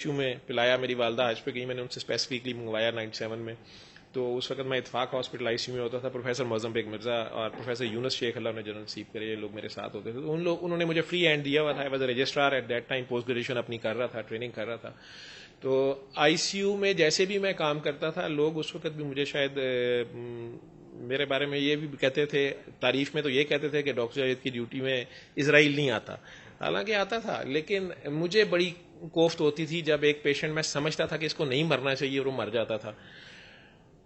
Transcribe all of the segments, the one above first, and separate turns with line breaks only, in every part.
ICU میں پلایا. میری والدہ حج پہ گئی, میں نے ان سے اسپیسیفکلی منگوایا 97 میں. تو اس وقت میں اتفاق ہاسپٹل ICU میں ہوتا تھا. پروفیسر معظم بیگ مرزا اور پروفیسر یونس شیخ, اللہ نے جنرل نصیب کرے, یہ لوگ میرے ساتھ ہوتے تھے. تو انہوں نے مجھے فری ہینڈ دیا ہوا تھا. I was a registrar at that time, post graduation اپنی کر رہا تھا, ٹریننگ کر رہا تھا. تو ICU میں جیسے بھی میں کام کرتا تھا, لوگ اس وقت بھی مجھے شاید میرے بارے میں یہ بھی کہتے تھے, تعریف میں تو یہ کہتے تھے کہ ڈاکٹر جاوید کی ڈیوٹی میں اسرائیل نہیں آتا. حالانکہ آتا تھا, لیکن مجھے بڑی کوفت ہوتی تھی جب ایک پیشنٹ میں سمجھتا تھا کہ اس کو نہیں مرنا چاہیے اور وہ مر جاتا تھا.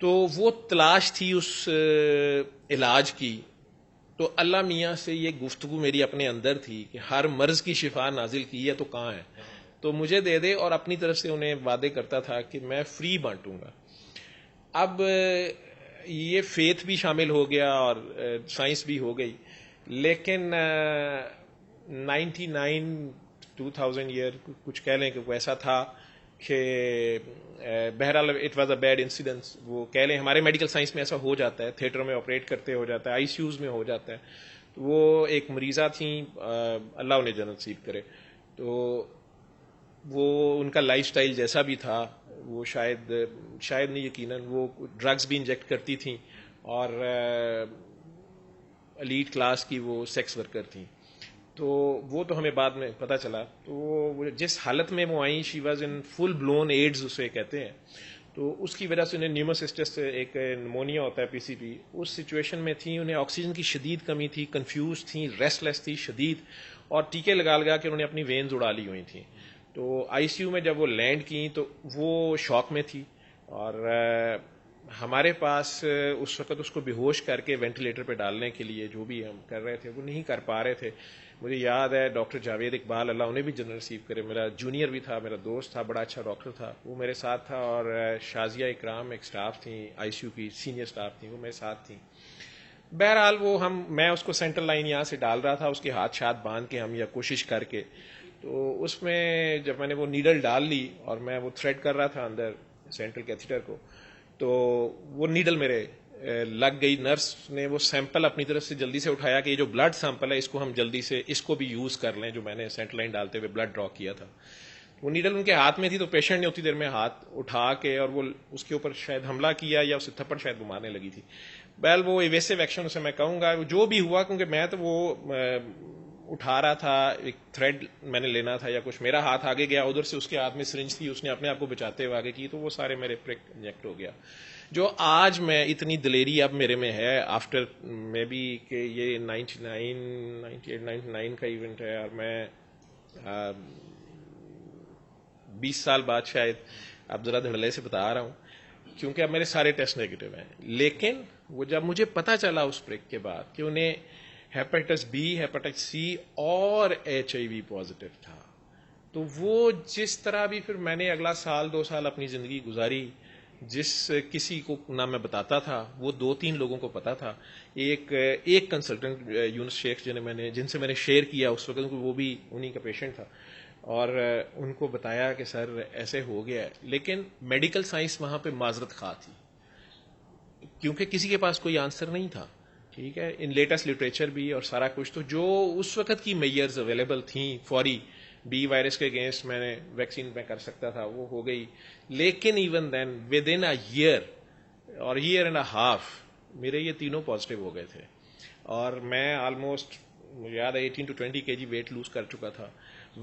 تو وہ تلاش تھی اس علاج کی. تو اللہ میاں سے یہ گفتگو میری اپنے اندر تھی کہ ہر مرض کی شفا نازل کی ہے تو کہاں ہے, تو مجھے دے دے. اور اپنی طرف سے انہیں وعدے کرتا تھا کہ میں فری بانٹوں گا. اب یہ فیتھ بھی شامل ہو گیا اور سائنس بھی ہو گئی, لیکن 2000 ایئر کچھ کہہ لیں کہ وہ ایسا تھا کہ بہرحال it was a bad incidence. وہ کہہ لیں ہمارے میڈیکل سائنس میں ایسا ہو جاتا ہے, تھیٹر میں آپریٹ کرتے ہو جاتا ہے, ICUs میں ہو جاتا ہے. تو وہ ایک مریضہ تھیں, اللہ انہیں جنت نصیب کرے. تو وہ ان کا لائف سٹائل جیسا بھی تھا, وہ شاید نہیں, یقیناً وہ ڈرگز بھی انجیکٹ کرتی تھیں اور ایلیٹ کلاس کی وہ سیکس ورکر تھیں. تو وہ تو ہمیں بعد میں پتہ چلا. تو وہ جس حالت میں وہ آئیں, she was in full blown AIDS اسے کہتے ہیں. تو اس کی وجہ سے انہیں نیوموسسٹس, ایک نمونیا ہوتا ہے PCP, اس سچویشن میں تھیں. انہیں آکسیجن کی شدید کمی تھی, کنفیوز تھیں, ریسٹ لیس تھی شدید, اور ٹیکے لگا کے انہوں نے اپنی وینز اڑا لی ہوئی تھیں. تو ICU میں جب وہ لینڈ کی تو وہ شوق میں تھی, اور ہمارے پاس اس وقت اس کو بے ہوش کر کے وینٹیلیٹر پہ ڈالنے کے لیے جو بھی ہم کر رہے تھے وہ نہیں کر پا رہے تھے. مجھے یاد ہے ڈاکٹر جاوید اقبال, اللہ انہیں بھی جنرل نصیب کرے, میرا جونیئر بھی تھا, میرا دوست تھا, بڑا اچھا ڈاکٹر تھا, وہ میرے ساتھ تھا. اور شازیہ اکرام ایک سٹاف تھیں, ICU کی سینئر سٹاف تھیں, وہ میرے ساتھ تھیں. بہرحال میں اس کو سینٹرل لائن یہاں سے ڈال رہا تھا, اس کے ہاتھ باندھ کے ہم, یا کوشش کر کے. تو اس میں جب میں نے وہ نیڈل ڈال لی اور میں وہ تھریڈ کر رہا تھا اندر سینٹرل کیتھیٹر کو, تو وہ نیڈل میرے لگ گئی. نرس نے وہ سیمپل اپنی طرف سے جلدی سے اٹھایا کہ یہ جو بلڈ سیمپل ہے اس کو ہم جلدی سے اس کو بھی یوز کر لیں, جو میں نے سینٹرل لائن ڈالتے ہوئے بلڈ ڈرا کیا تھا. وہ نیڈل ان کے ہاتھ میں تھی, تو پیشنٹ نے اتنی دیر میں ہاتھ اٹھا کے اور وہ اس کے اوپر شاید حملہ کیا, یا اسے تھپڑ شاید وہ مارنے لگی تھی. وہ ایویسو ایکشن اسے میں کہوں گا, جو بھی ہوا, کیونکہ میں تو وہ اٹھا رہا تھا, ایک تھریڈ میں نے لینا تھا یا کچھ, میرا ہاتھ آگے گیا, ادھر سے اس کے ہاتھ میں سرنج تھی, اس نے اپنے آپ کو بچاتے ہوئے آگے کی, تو وہ سارے میرے پرک انجیکٹ ہو گیا. جو آج میں اتنی دلیری اب میرے میں ہے آفٹر میں بھی کہ یہ 98 کا ایونٹ ہے, اور میں 20 سال بعد شاید اب ذرا دھڑلے سے بتا رہا ہوں, کیونکہ اب میرے سارے ٹیسٹ نیگیٹو ہیں. لیکن وہ جب مجھے پتا چلا اس پرک کے بعد کہ انہیں ہیپیٹس B, ہیپیٹس C اور HIV پازیٹیو تھا, تو وہ جس طرح بھی پھر میں نے اگلا سال 2 سال اپنی زندگی گزاری, جس کسی کو نہ میں بتاتا تھا, وہ 2-3 لوگوں کو پتا تھا. ایک کنسلٹنٹ یونس شیخ جن سے میں نے شیئر کیا اس وقت, وہ بھی انہی کا پیشنٹ تھا, اور ان کو بتایا کہ سر ایسے ہو گیا ہے. لیکن میڈیکل سائنس وہاں پہ معذرت خواہ تھی, کیونکہ کسی کے پاس کوئی آنسر نہیں تھا. ٹھیک ہے, ان لیٹسٹ لٹریچر بھی اور سارا کچھ, تو جو اس وقت کی میئرز اویلیبل تھیں فوری, B وائرس کے اگینسٹ میں نے ویکسین میں کر سکتا تھا, وہ ہو گئی. لیکن even then within a year اور ایئر اینڈ اے ہاف میرے یہ تینوں پازیٹیو ہو گئے تھے, اور میں آلموسٹ مجھے یاد ہے 18 to 20 kg ویٹ لوز کر چکا تھا.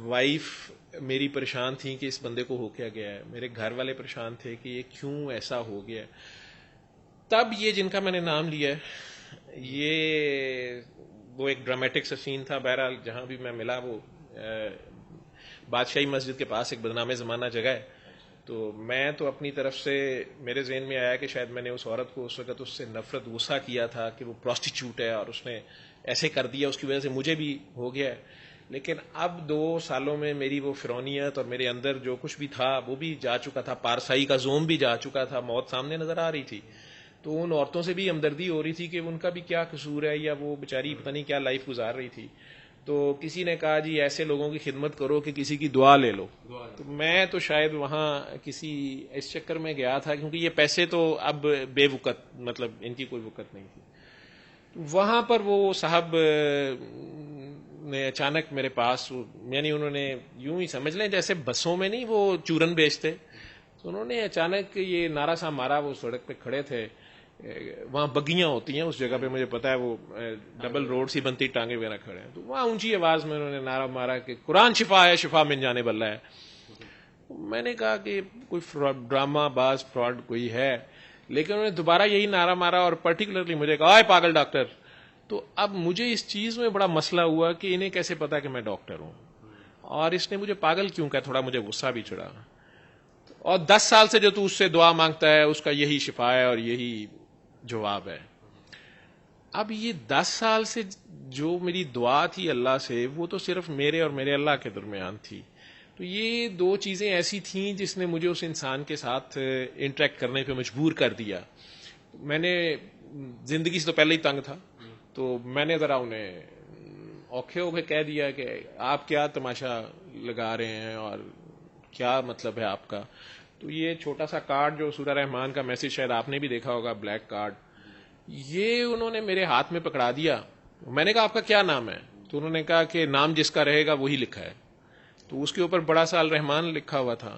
وائف میری پریشان تھی کہ اس بندے کو ہو کیا گیا ہے, میرے گھر والے پریشان تھے کہ یہ کیوں ایسا ہو گیا. تب یہ جن کا میں نے نام لیا یہ وہ ایک ڈرامیٹک سا سین تھا. بہرحال جہاں بھی میں ملا, وہ بادشاہی مسجد کے پاس ایک بدنام زمانہ جگہ ہے, تو میں تو اپنی طرف سے میرے ذہن میں آیا کہ شاید میں نے اس عورت کو اس وقت اس سے نفرت غصہ کیا تھا کہ وہ پروسٹیچیوٹ ہے اور اس نے ایسے کر دیا, اس کی وجہ سے مجھے بھی ہو گیا ہے. لیکن اب 2 سالوں میں میری وہ فرونیت اور میرے اندر جو کچھ بھی تھا وہ بھی جا چکا تھا, پارسائی کا زوم بھی جا چکا تھا, موت سامنے نظر آ رہی تھی. تو ان عورتوں سے بھی ہمدردی ہو رہی تھی کہ ان کا بھی کیا قصور ہے, یا وہ بیچاری پتہ نہیں کیا لائف گزار رہی تھی. تو کسی نے کہا جی ایسے لوگوں کی خدمت کرو کہ کسی کی دعا لے لو. تو میں تو شاید وہاں کسی اس چکر میں گیا تھا, کیونکہ یہ پیسے تو اب بے وقت, مطلب ان کی کوئی وقت نہیں تھی. وہاں پر وہ صاحب نے اچانک میرے پاس, یعنی انہوں نے یوں ہی سمجھ لیں جیسے بسوں میں نہیں وہ چورن بیچتے, تو انہوں نے اچانک یہ نعرہ سا مارا. وہ سڑک پہ کھڑے تھے, وہاں بگیاں ہوتی ہیں اس جگہ پہ, مجھے پتا ہے وہ ڈبل روڈ سی بنتی, ٹانگے وغیرہ کھڑے ہیں, تو وہاں اونچی آواز میں انہوں نے نعرہ مارا کہ قرآن شفا ہے, شفا من جانب اللہ ہے. میں نے کہا کہ کوئی ڈرامہ باز فراڈ کوئی ہے, لیکن انہوں نے دوبارہ یہی نعرہ مارا اور پرٹیکولرلی مجھے کہا آئے پاگل ڈاکٹر. تو اب مجھے اس چیز میں بڑا مسئلہ ہوا کہ انہیں کیسے پتا کہ میں ڈاکٹر ہوں, اور اس نے مجھے پاگل کیوں کہا. تھوڑا مجھے غصہ بھی چڑھا. اور 10 سال سے جو تو اس سے دعا مانگتا ہے اس کا یہی شفا ہے اور یہی جواب ہے. اب یہ 10 سال سے جو میری دعا تھی اللہ سے, وہ تو صرف میرے اور میرے اللہ کے درمیان تھی. تو یہ 2 چیزیں ایسی تھیں جس نے مجھے اس انسان کے ساتھ انٹریکٹ کرنے پہ مجبور کر دیا. میں نے زندگی سے تو پہلے ہی تنگ تھا, تو میں نے ذرا انہیں اوکھے ہو کے کہہ دیا کہ آپ کیا تماشا لگا رہے ہیں اور کیا مطلب ہے آپ کا. تو یہ چھوٹا سا کارڈ جو سورہ رحمان کا میسج شاید آپ نے بھی دیکھا ہوگا, بلیک کارڈ, یہ انہوں نے میرے ہاتھ میں پکڑا دیا. میں نے کہا آپ کا کیا نام ہے؟ تو انہوں نے کہا کہ نام جس کا رہے گا وہی لکھا ہے. تو اس کے اوپر بڑا سا الرحمان لکھا ہوا تھا.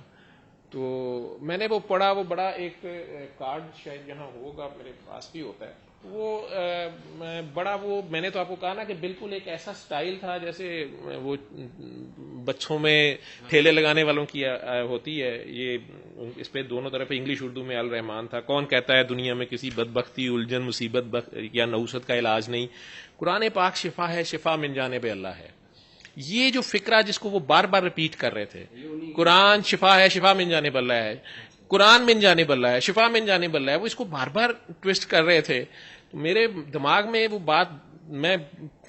تو میں نے وہ پڑھا, وہ بڑا ایک کارڈ شاید یہاں ہوگا, میرے پاس بھی ہوتا ہے, وہ بڑا, وہ میں نے تو آپ کو کہا نا کہ بالکل ایک ایسا سٹائل تھا جیسے وہ بچوں میں ٹھیلے لگانے والوں کی ہوتی ہے. یہ اس پہ دونوں طرف انگلش اردو میں الرحمان تھا. کون کہتا ہے دنیا میں کسی بدبختی, الجھن, مصیبت یا نحوست کا علاج نہیں, قرآن پاک شفا ہے, شفا من جانب اللہ ہے. یہ جو فکرہ جس کو وہ بار بار ریپیٹ کر رہے تھے, قرآن شفا ہے, شفا من جانب اللہ ہے, قرآن من جانب اللہ ہے, شفا من جانب اللہ ہے, وہ اس کو بار بار ٹویسٹ کر رہے تھے. میرے دماغ میں وہ بات میں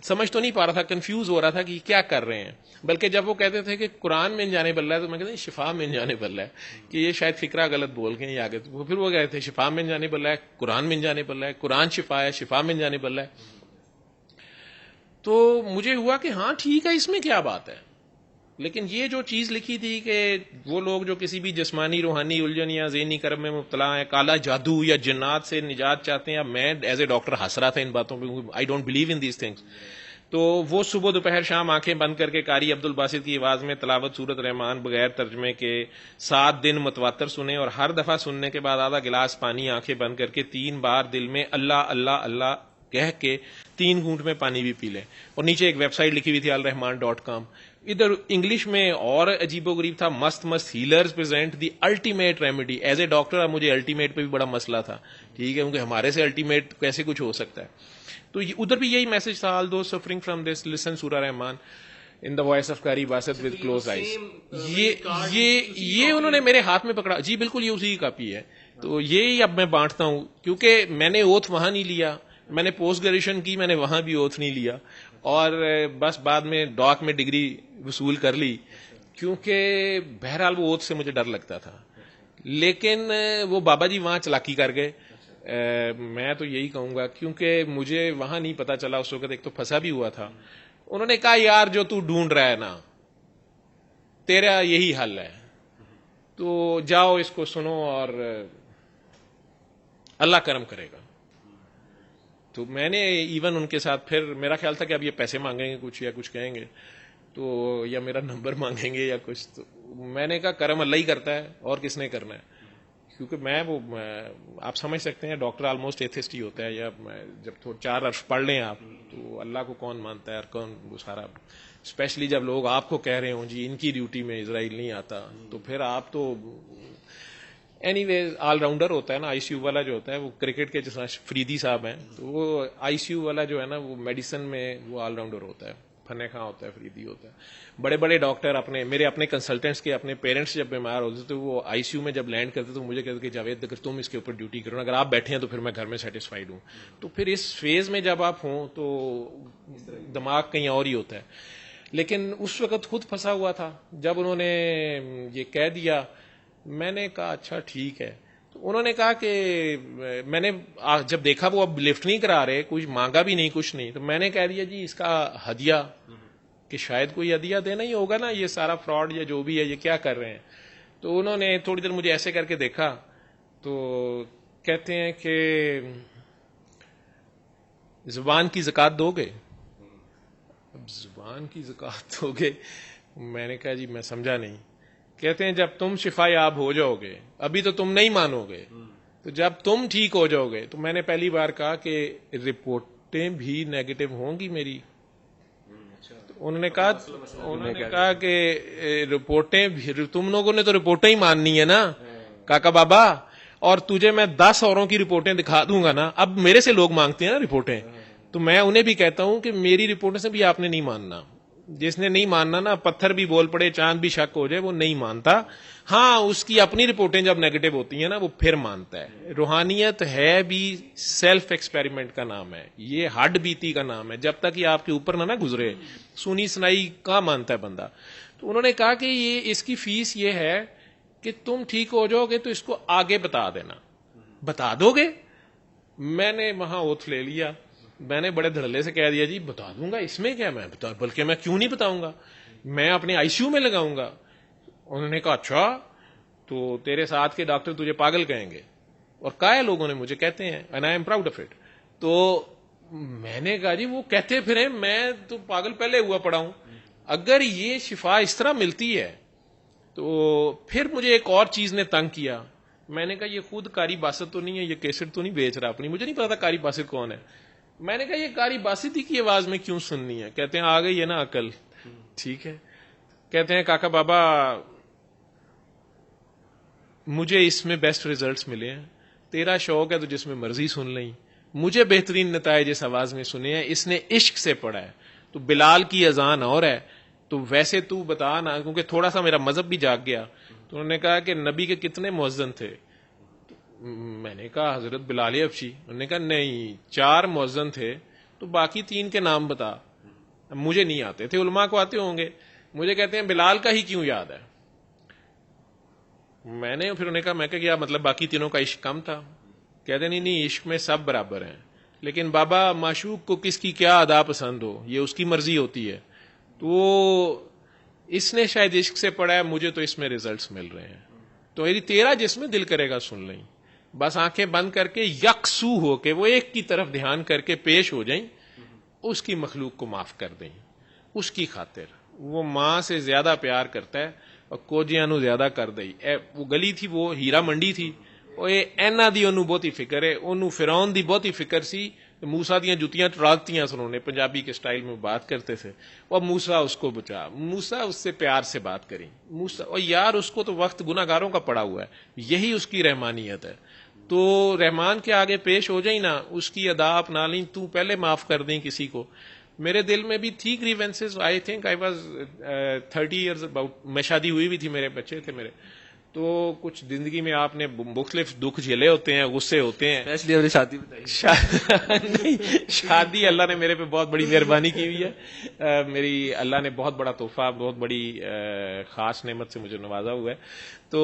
سمجھ تو نہیں پا رہا تھا, کنفیوز ہو رہا تھا کہ یہ کیا کر رہے ہیں. بلکہ جب وہ کہتے تھے کہ قرآن من جانب اللہ ہے, تو میں کہتا شفا من جانب اللہ ہے, کہ یہ شاید فکرہ غلط بول گئے یا آگے. پھر وہ کہتے تھے شفا من جانب اللہ ہے, قرآن من جانب اللہ ہے, قرآن شفا ہے, شفا من جانب اللہ ہے. تو مجھے ہوا کہ ہاں ٹھیک ہے, اس میں کیا بات ہے. لیکن یہ جو چیز لکھی تھی کہ وہ لوگ جو کسی بھی جسمانی, روحانی الجھن یا ذہنی کرم میں مبتلا ہیں, کالا جادو یا جنات سے نجات چاہتے ہیں, میں ایز اے ڈاکٹر ہنس رہا تھا ان باتوں پہ, I don't believe in these things. تو وہ صبح دوپہر شام آنکھیں بند کر کے قاری عبد الباسط کی آواز میں تلاوت سورت رحمان بغیر ترجمے کے 7 دن متواتر سنیں, اور ہر دفعہ سننے کے بعد آدھا گلاس پانی آنکھیں بند کر کے 3 بار دل میں اللہ اللہ اللہ کہہ کے 3 گھونٹ میں پانی بھی پی لیں. اور نیچے ایک ویب سائٹ لکھی ہوئی تھی الرحمان.com. ادھر انگلش میں اور عجیب و غریب تھا, مست مست healers present the ultimate remedy. As a doctor مجھے الٹیمیٹ پہ بھی بڑا مسئلہ تھا, ٹھیک ہے, کیونکہ ہمارے سے الٹیمیٹ کیسے کچھ ہو سکتا ہے. تو ادھر بھی یہی میسج تھا, all those suffering from this listen سورہ رحمان ان دا وائس آف قاری باسط ود کلوز آئیز. یہ انہوں نے میرے ہاتھ میں پکڑا. جی بالکل, یہ اسی کی کاپی ہے. تو یہی اب میں بانٹتا ہوں, کیونکہ میں نے اوتھ وہاں نہیں لیا, میں نے پوسٹ گریجویشن کی, میں نے وہاں بھی اوتھ نہیں لیا, اور بس بعد میں ڈاک میں ڈگری وصول کر لی, کیونکہ بہرحال وہ اوتھ سے مجھے ڈر لگتا تھا. لیکن وہ بابا جی وہاں چلاکی کر گئے. میں تو یہی کہوں گا, کیونکہ مجھے وہاں نہیں پتا چلا اس وقت, ایک تو پھنسا بھی ہوا تھا. انہوں نے کہا یار جو تو ڈھونڈ رہا ہے نا, تیرا یہی حل ہے, تو جاؤ اس کو سنو اور اللہ کرم کرے گا. تو میں نے ایون ان کے ساتھ پھر میرا خیال تھا کہ اب یہ پیسے مانگیں گے کچھ یا کچھ کہیں گے, تو یا میرا نمبر مانگیں گے یا کچھ. تو میں نے کہا کرم اللہ ہی کرتا ہے, اور کس نے کرنا ہے. کیونکہ میں وہ آپ سمجھ سکتے ہیں ڈاکٹر آلموسٹ ایتھسٹ ہی ہوتا ہے, یا جب 4 عرف پڑھ لیں آپ, تو اللہ کو کون مانتا ہے اور کون وہ سارا, اسپیشلی جب لوگ آپ کو کہہ رہے ہوں جی ان کی ڈیوٹی میں اسرائیل نہیں آتا, تو پھر آپ تو اینی ویز آل راؤنڈر ہوتا ہے نا. آئی سی یو والا جو ہوتا ہے وہ کرکٹ کے جیسا فریدی صاحب ہیں, تو وہ آئی سی یو والا جو ہے نا وہ میڈیسن میں وہ آل راؤنڈر ہوتا ہے, فنے خاں ہوتا ہے, فریدی ہوتا ہے. بڑے بڑے ڈاکٹر میرے اپنے کنسلٹنٹس کے اپنے پیرنٹس جب بیمار ہوتے تو وہ آئی سی یو میں جب لینڈ کرتے تو مجھے کہتے کہ جاوید اگر تم اس کے اوپر ڈیوٹی کرو, اگر آپ بیٹھے ہیں تو پھر میں گھر میں سیٹسفائیڈ ہوں. تو پھر اس فیز میں جب آپ ہوں تو دماغ کہیں اور ہی ہوتا ہے. لیکن اس وقت خود پھنسا ہوا تھا. جب انہوں نے یہ کہہ دیا, میں نے کہا اچھا ٹھیک ہے. تو انہوں نے کہا کہ میں نے جب دیکھا وہ اب لفٹ نہیں کرا رہے, کچھ مانگا بھی نہیں, کچھ نہیں, تو میں نے کہہ دیا جی اس کا ہدیہ, کہ شاید کوئی ہدیہ دینا ہی ہوگا نا, یہ سارا فراڈ یا جو بھی ہے یہ کیا کر رہے ہیں. تو انہوں نے تھوڑی دیر مجھے ایسے کر کے دیکھا, تو کہتے ہیں کہ زبان کی زکات دو گے. اب زبان کی زکات ہو گئے. میں نے کہا جی میں سمجھا نہیں. کہتے ہیں جب تم شفا یاب ہو جاؤ گے, ابھی تو تم نہیں مانو گے, تو جب تم ٹھیک ہو جاؤ گے. تو میں نے پہلی بار کہا کہ رپورٹیں بھی نیگیٹو ہوں گی میری. انہوں نے کہا کہ رپورٹیں تم لوگوں نے تو رپورٹیں ہی ماننی ہے نا کاکا بابا, اور تجھے میں 10 اوروں کی رپورٹیں دکھا دوں گا نا. اب میرے سے لوگ مانگتے ہیں نا رپورٹیں, تو میں انہیں بھی کہتا ہوں کہ میری رپورٹوں سے بھی آپ نے نہیں ماننا. جس نے نہیں ماننا نا, پتھر بھی بول پڑے, چاند بھی شک ہو جائے, وہ نہیں مانتا. ہاں اس کی اپنی رپورٹیں جب نیگیٹو ہوتی ہیں نا وہ پھر مانتا ہے. روحانیت ہے بھی سیلف ایکسپیریمنٹ کا نام ہے, یہ ہڈ بیتی کا نام ہے. جب تک یہ آپ کے اوپر نہ گزرے سنی سنائی کہاں مانتا ہے بندہ. تو انہوں نے کہا کہ یہ اس کی فیس یہ ہے کہ تم ٹھیک ہو جاؤ گے تو اس کو آگے بتا دینا. بتا دو گے؟ میں نے وہاں اوتھ لے لیا. میں نے بڑے دھڑلے سے کہہ دیا جی بتا دوں گا, اس میں کیا, میں بلکہ میں کیوں نہیں بتاؤں گا, میں اپنے آئی سی یو میں لگاؤں گا. انہوں نے کہا اچھا تو تیرے ساتھ کے ڈاکٹر تجھے پاگل کہیں گے, اور کہا لوگوں نے مجھے کہتے ہیں, and I am proud of it. تو میں نے کہا جی وہ کہتے پھریں, میں تو پاگل پہلے ہوا پڑا ہوں. اگر یہ شفا اس طرح ملتی ہے تو پھر مجھے ایک اور چیز نے تنگ کیا. میں نے کہا یہ خود قاری باسط تو نہیں ہے, یہ کیسٹ تو نہیں بیچ رہا اپنی, مجھے نہیں پتا تھا قاری باسط کون ہے. میں نے کہا یہ قاری باسط ہی کی آواز میں کیوں سننی ہے؟ کہتے ہیں آ گئی ہے نا عقل. ٹھیک ہے. کہتے ہیں کاکا بابا مجھے اس میں بیسٹ ریزلٹس ملے ہیں, تیرا شوق ہے تو جس میں مرضی سن لیں, مجھے بہترین نتائج اس آواز میں سنے ہیں. اس نے عشق سے پڑھا ہے, تو بلال کی اذان اور ہے, تو ویسے تو بتا نا, کیونکہ تھوڑا سا میرا مذہب بھی جاگ گیا. تو انہوں نے کہا کہ نبی کے کتنے مؤذن تھے؟ میں نے کہا حضرت بلال افشی. انہوں نے کہا نہیں 4 مؤذن تھے, تو باقی 3 کے نام بتا. مجھے نہیں آتے تھے, علماء کو آتے ہوں گے. مجھے کہتے ہیں بلال کا ہی کیوں یاد ہے؟ میں نے پھر انہیں کہا, میں کیا مطلب باقی تینوں کا عشق کم تھا؟ کہتے نہیں عشق میں سب برابر ہیں, لیکن بابا معشوق کو کس کی کیا ادا پسند ہو یہ اس کی مرضی ہوتی ہے. تو اس نے شاید عشق سے پڑھا ہے, مجھے تو اس میں ریزلٹس مل رہے ہیں. تو تیرا جس میں دل کرے گا سن لیں, بس آنکھیں بند کر کے یکسو ہو کے وہ ایک کی طرف دھیان کر کے پیش ہو جائیں, اس کی مخلوق کو معاف کر دیں. اس کی خاطر وہ ماں سے زیادہ پیار کرتا ہے, اور کوجیاں نو زیادہ کر دئی. وہ گلی تھی, وہ ہیرا منڈی تھی, وہ اینا دی انہوں بہت ہی فکر ہے, انہوں فرعون دی بہت ہی فکر سی. موسا دیا جتیاں ٹراکتیاں سنوں نے, پنجابی کے سٹائل میں بات کرتے تھے. اور موسا اس کو بچا, موسا اس سے پیار سے بات کریں. موسا اور یار اس کو تو وقت گناہگاروں کا پڑا ہوا ہے, یہی اس کی رحمانیت ہے. تو رحمان کے آگے پیش ہو جائیں نا, اس کی ادا اپنا لیں, تو پہلے معاف کر دیں کسی کو. میرے دل میں بھی تھی grievances, I think I was 30 years about. میں شادی ہوئی بھی تھی, میرے بچے تھے میرے. تو کچھ زندگی میں آپ نے مختلف دکھ جھیلے ہوتے ہیں, غصے ہوتے ہیں.
اسپیشلی اپنی شادی
نہیں, شادی اللہ نے میرے پہ بہت بڑی مہربانی کی ہوئی ہے. میری اللہ نے بہت بڑا تحفہ, بہت بڑی خاص نعمت سے مجھے نوازا ہوا ہے. تو